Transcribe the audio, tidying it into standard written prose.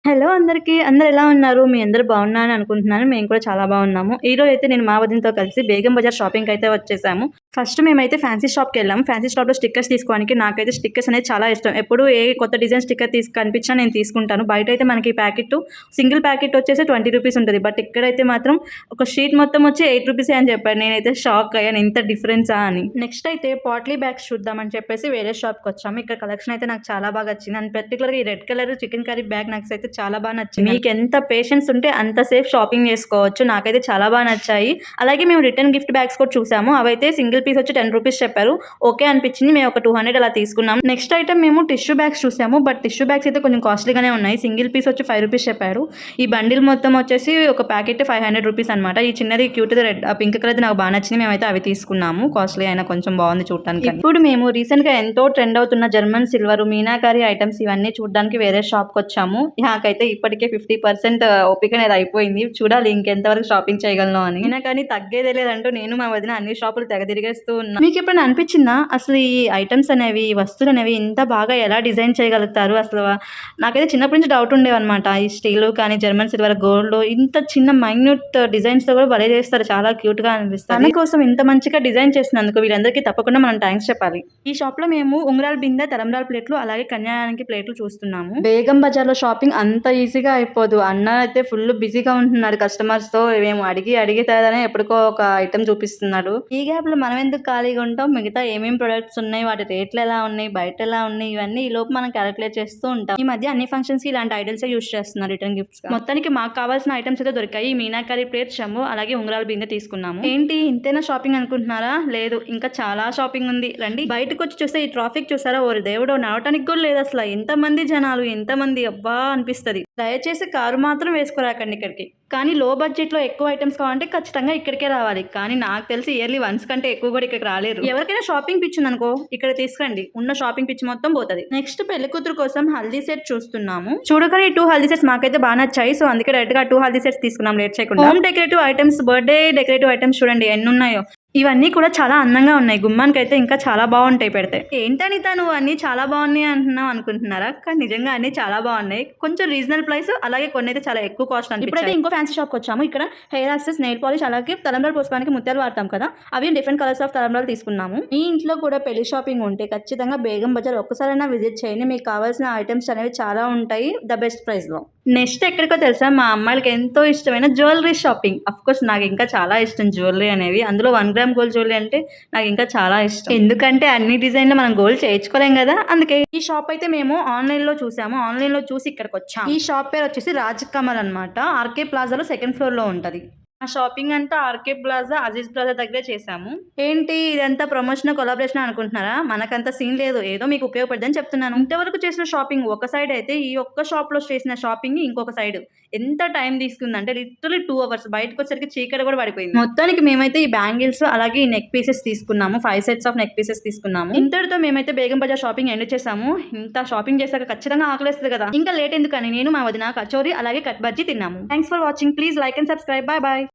Hello అందరికీ. అందరూ ఎలా ఉన్నారు? మీ అందరూ బాగున్నారని అనుకుంటున్నాను. మేము కూడా చాలా బాగున్నాము. ఈరోజైతే నేను మా వదినతో కలిసి బేగం బజార్ షాపింగ్‌కైతే వచ్చేసాము. ఫస్ట్ మేమైతే ఫ్యాన్సీ షాప్‌కెళ్ళాము. ఫ్యాన్సీ షాప్‌లో స్టిక్కర్స్ తీసుకోవడానికి నాకైతే స్టిక్కర్స్ అనేది చాలా ఇష్టం. ఎప్పుడు ఏ కొత్త డిజైన్ స్టిక్కర్ కనిపించినా నేను తీసుకుంటాను. బయటైతే మనకి ప్యాకెట్టు సింగిల్ ప్యాకెట్ వచ్చేసి ₹20 ఉంటది. బట్ ఇక్కడైతే మాత్రం ఒక షీట్ మొత్తం వచ్చి ₹8 అని చెప్పారు. నేనైతే షాక్ అయ్యాను. ఇంత డిఫరెన్సా అని. నెక్స్ట్ అయితే పాట్లీ బ్యాగ్స్ చూద్దామని చెప్పేసి వేరే షాప్‌కొచ్చాము. ఇక్కడ కలెక్షన్ అయితే నాకు చాలా బాగా నచ్చింది. అండ్ పర్టిక్యులర్‌గా ఈ red colour chicken curry bag నాకైతే చాలా బాగా నచ్చింది. మీకు ఎంత పేషెన్స్ ఉంటే అంత సేఫ్ షాపింగ్ చేసుకోవచ్చు. నాకైతే చాలా బాగా నచ్చాయి. అలాగే మేము రిటర్న్ గిఫ్ట్ బ్యాగ్స్ కూడా చూసాము. అవైతే సింగిల్ పీస్ వచ్చి ₹10 చెప్పారు. ఓకే అనిపించింది. మేము ఒక 200 అలా తీసుకున్నాం. నెక్స్ట్ ఐటమ్ మేము టిష్యూ బ్యాగ్స్ చూసాము. బట్ టిష్యూ బ్యాగ్స్ అయితే కొంచెం కాస్ట్లీగానే ఉన్నాయి. సింగిల్ పీస్ వచ్చి ₹5 చెప్పారు. ఈ బండిల్ మొత్తం వచ్చేసి ఒక ప్యాకెట్ ₹500 అనమాట. ఈ చిన్నది క్యూట్ రెడ్ పింక్ కలర్ నాకు బాగా నచ్చింది. మేమైతే అవి తీసుకున్నాము. కాస్ట్లీ అయినా కొంచెం బాగుంది చూడటానికి. ఇప్పుడు మేము రీసెంట్ గా ఎంతో ట్రెండ్ అవుతున్న జర్మన్ సిల్వర్ మీనాకారి ఐటమ్స్ ఇవన్నీ చూడడానికి వేరే షాప్ కి వచ్చాము. నాకైతే ఇప్పటికే 50% ఓపిక అనేది అయిపోయింది. చూడాలి ఇంకెంతవరకు షాపింగ్ చేయగలను అని. అయినా కానీ తగ్గేదే లేదంటూ నేను మా వదిన అన్ని షాపులు తెగ తిరిగేస్తూ ఉన్నా. మీకు ఎప్పుడైనా అనిపించిందా అసలు ఈ ఐటమ్స్ అనేవి, ఈ వస్తువులు అనేవి ఇంత బాగా ఎలా డిజైన్ చేయగలుగుతారు? అసలు నాకైతే చిన్నప్పటి నుంచి డౌట్ ఉండేవన్నమాట. ఈ స్టీల్ కానీ జర్మన్ సిల్వర్ గోల్డ్ ఇంత చిన్న మైన్యూట్ డిజైన్స్ తో కూడా భలే చేస్తారు. చాలా క్యూట్ గా అనిపిస్తుంది. తన కోసం ఇంత మంచిగా డిజైన్ చేసినందుకు వీళ్ళందరికీ తప్పకుండా మనం థ్యాంక్స్ చెప్పాలి. ఈ షాప్ లో మేము ఉంగరాల బిందె, తలంబ్రాల ప్లేట్లు అలాగే కన్యాయానికి ప్లేట్లు చూస్తున్నాము. బేగం బజార్ లో షాపింగ్ అంత ఈజీగా అయిపోదు. అన్న అయితే ఫుల్ బిజీగా ఉంటున్నాడు కస్టమర్స్ తో. మేము అడిగి తేదనే ఎప్పటికో ఒక ఐటమ్ చూపిస్తున్నాడు. ఈ గ్యాప్ లో మనం ఎందుకు ఖాళీగా ఉంటాం? మిగతా ఏమేమి ప్రొడక్ట్స్ ఉన్నాయి, వాటి రేట్లు ఎలా ఉన్నాయి, బయట ఎలా ఉన్నాయి, ఇవన్నీ ఈ లోపు మనం క్యాలిక్యులేట్ చేస్తూ ఉంటాం. ఈ మధ్య అన్ని ఫంక్షన్స్ కి ఇలాంటి ఐటమ్స్ యూస్ చేస్తున్నారు రిటర్న్ గిఫ్ట్స్. మొత్తానికి మాకు కావాల్సిన ఐటమ్స్ అయితే దొరికాయి. మీనాకరీ ప్లేట్, చెంబు అలాగే ఉంగరాల బిందె తీసుకున్నాము. ఏంటి ఇంతేనా షాపింగ్ అనుకుంటున్నారా? లేదు, ఇంకా చాలా షాపింగ్ ఉంది. రండి బయటకు వచ్చి చూస్తే ఈ ట్రాఫిక్ చూసారా? ఓ దేవుడు, నడవటానికి కూడా లేదు అసలు. ఎంతమంది జనాలు, ఎంతమంది అబ్బా అనిపిస్తుంది. దయచేసి కారు మాత్రం వేసుకోరాకండి ఇక్కడికి. కానీ లో బడ్జెట్ లో ఎక్కువ ఐటమ్స్ కావాలంటే ఖచ్చితంగా ఇక్కడికే రావాలి. కానీ నాకు తెలిసి ఇయర్లీ వన్స్ కంటే ఎక్కువ కూడా ఇక్కడికి రాలేరు. ఎవరికైనా షాపింగ్ పిచ్చి ఉందనుకో ఇక్కడ తీసుకురండి. ఉన్న షాపింగ్ పిచ్చి మొత్తం పోతుంది. నెక్స్ట్ పెళ్లి కూతురు కోసం హల్దీ సెట్ చూస్తున్నాము. చూడగానే 2 హల్దీ సెట్స్ మాకైతే బాగా నచ్చాయి. సో అందుకే డైరెక్ట్ గా 2 హల్దీ సెట్స్ తీసుకున్నాం లేట్ చేయకుండా. Home decorative items, birthday decorative items చూడండి ఎన్ని ఉన్నాయో. ఇవన్నీ కూడా చాలా అందంగా ఉన్నాయి. గుమ్మానికి అయితే ఇంకా చాలా బాగుంటాయి పెడితే. ఏంటని తను అన్ని చాలా బాగున్నాయి అంటున్నావు అనుకుంటున్నారా? కానీ నిజంగా అన్ని చాలా బాగున్నాయి. కొంచెం రీజనల్ ప్రైస్, అలాగే కొన్ని అయితే చాలా ఎక్కువ కాస్ట్ అనిపించాయి. ఇప్పుడైతే ఇంకో ఫ్యాన్సీ షాప్కి వచ్చాము. ఇక్కడ హెయిర్ యాక్సెస్, నెయిల్ పాలిష్ అలాగే తలంబ్రాలు పోసుకోవడానికి ముత్యాలు వాడతాం కదా, అవి డిఫరెంట్ కలర్స్ ఆఫ్ తలంబ్రాలు తీసుకున్నాము. ఈ ఇంట్లో కూడా పెళ్లి షాపింగ్ ఉంటే ఖచ్చితంగా బేగం బజార్ ఒక్కసారైనా విజిట్ చేయండి. మీకు కావాల్సిన ఐటమ్స్ అనేవి చాలా ఉంటాయి ద బెస్ట్ ప్రైస్ లో. నెక్స్ట్ ఎక్కడికో తెలుసా? మా అమ్మాయిలకి ఎంతో ఇష్టమైన జ్యువెలరీ షాపింగ్. అఫ్ కోర్స్ నాకు ఇంకా చాలా ఇష్టం జ్యువెలరీ అనేవి. అందులో 1 గ్రామ్ గోల్డ్ జ్యువెలరీ అంటే నాకు ఇంకా చాలా ఇష్టం. ఎందుకంటే అన్ని డిజైన్లు మనం గోల్డ్ చేయించుకోలేం కదా, అందుకే. ఈ షాప్ అయితే మేము ఆన్లైన్ లో చూసాము. ఆన్లైన్ లో చూసి ఇక్కడికి వచ్చాము. ఈ షాప్ పేరు వచ్చేసి రాజ్ కమల్ అనమాట. ఆర్కే ప్లాజాలో 2nd ఫ్లోర్ లో ఉంటది. ఆ షాపింగ్ అంతా ఆర్కే ప్లాజా, అజీజ్ ప్లాజా దగ్గరే చేసాము. ఏంటి ఇదంతా ప్రమోషన్ కొలాబరేషన్ అనుకుంటున్నారా? మనకంత సీన్ లేదు. ఏదో మీకు ఉపయోగపడదని చెప్తున్నాను. ఇంతవరకు చేసిన షాపింగ్ ఒక సైడ్ అయితే, ఈ ఒక్క షాప్ లో చేసిన షాపింగ్ ఇంకొక సైడ్. ఎంత టైం తీసుకుందంటే లిటరలీ 2 అవర్స్. బయటకు వచ్చేసరికి చీకటి కూడా పడిపోయింది. మొత్తానికి మేమైతే ఈ బ్యాంగిల్స్ అలాగే ఈ నెక్ పీసెస్ తీసుకున్నాము. 5 సెట్స్ ఆఫ్ నెక్ పీసెస్ తీసుకున్నాము. ఇంతటితో మేమైతే బేగం బజార్ షాపింగ్ ఎండ్ చేసాము. ఇంత షాపింగ్ చేశాక ఖచ్చితంగా ఆకలేస్తుంది కదా, ఇంకా లేట్ ఎందుకని నేను మా వదిన కచోరీ అలాగే కట్ బజ్జీ తిన్నాము. Thanks for watching. Please like and subscribe. Bye bye.